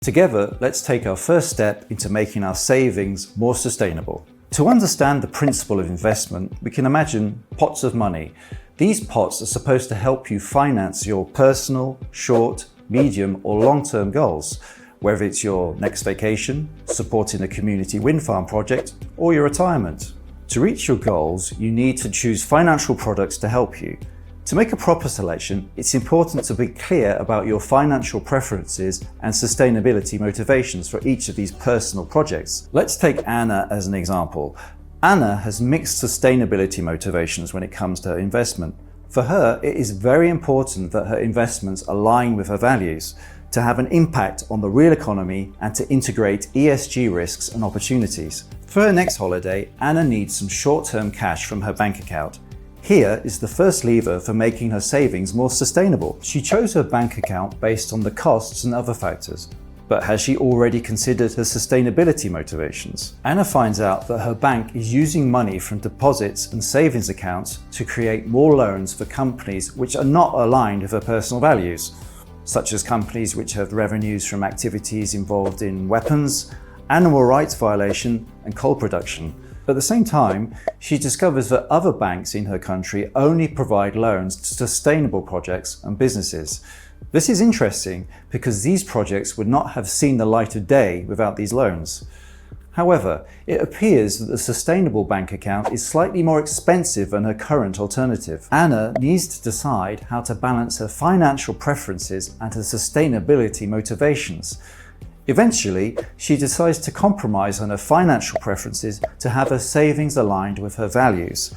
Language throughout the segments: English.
Together, let's take our first step into making our savings more sustainable. To understand the principle of investment, we can imagine pots of money. These pots are supposed to help you finance your personal, short, medium, or long-term goals, whether it's your next vacation, supporting a community wind farm project, or your retirement. To reach your goals, you need to choose financial products to help you. To make a proper selection, it's important to be clear about your financial preferences and sustainability motivations for each of these personal projects. Let's take Anna as an example. Anna has mixed sustainability motivations when it comes to her investment. For her, it is very important that her investments align with her values, to have an impact on the real economy and to integrate ESG risks and opportunities. For her next holiday, Anna needs some short-term cash from her bank account. Here is the first lever for making her savings more sustainable. She chose her bank account based on the costs and other factors. But has she already considered her sustainability motivations? Anna finds out that her bank is using money from deposits and savings accounts to create more loans for companies which are not aligned with her personal values, such as companies which have revenues from activities involved in weapons, animal rights violation, and coal production. At the same time, she discovers that other banks in her country only provide loans to sustainable projects and businesses. This is interesting because these projects would not have seen the light of day without these loans. However, it appears that the sustainable bank account is slightly more expensive than her current alternative. Anna needs to decide how to balance her financial preferences and her sustainability motivations. Eventually, she decides to compromise on her financial preferences to have her savings aligned with her values.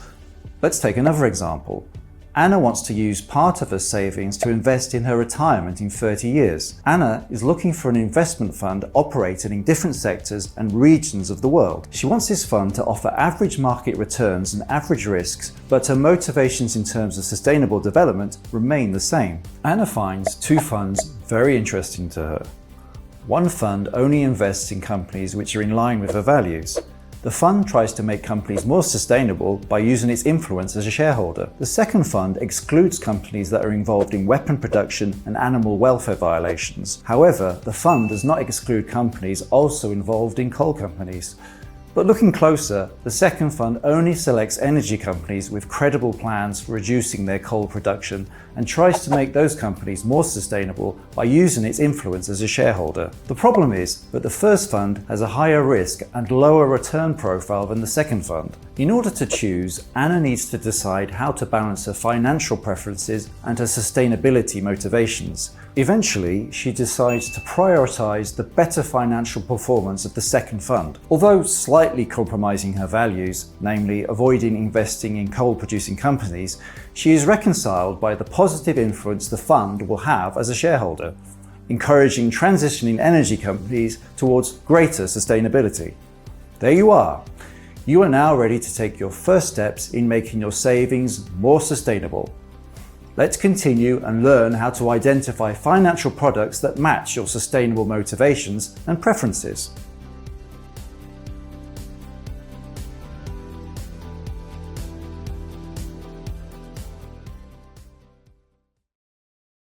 Let's take another example. Anna wants to use part of her savings to invest in her retirement in 30 years. Anna is looking for an investment fund operating in different sectors and regions of the world. She wants this fund to offer average market returns and average risks, but her motivations in terms of sustainable development remain the same. Anna finds two funds very interesting to her. One fund only invests in companies which are in line with her values. The fund tries to make companies more sustainable by using its influence as a shareholder. The second fund excludes companies that are involved in weapon production and animal welfare violations. However, the fund does not exclude companies also involved in coal companies. But looking closer, the second fund only selects energy companies with credible plans for reducing their coal production and tries to make those companies more sustainable by using its influence as a shareholder. The problem is that the first fund has a higher risk and lower return profile than the second fund. In order to choose, Anna needs to decide how to balance her financial preferences and her sustainability motivations. Eventually, she decides to prioritize the better financial performance of the second fund. Although slightly compromising her values, namely avoiding investing in coal-producing companies, she is reconciled by the positive influence the fund will have as a shareholder, encouraging transitioning energy companies towards greater sustainability. There you are. You are now ready to take your first steps in making your savings more sustainable. Let's continue and learn how to identify financial products that match your sustainable motivations and preferences.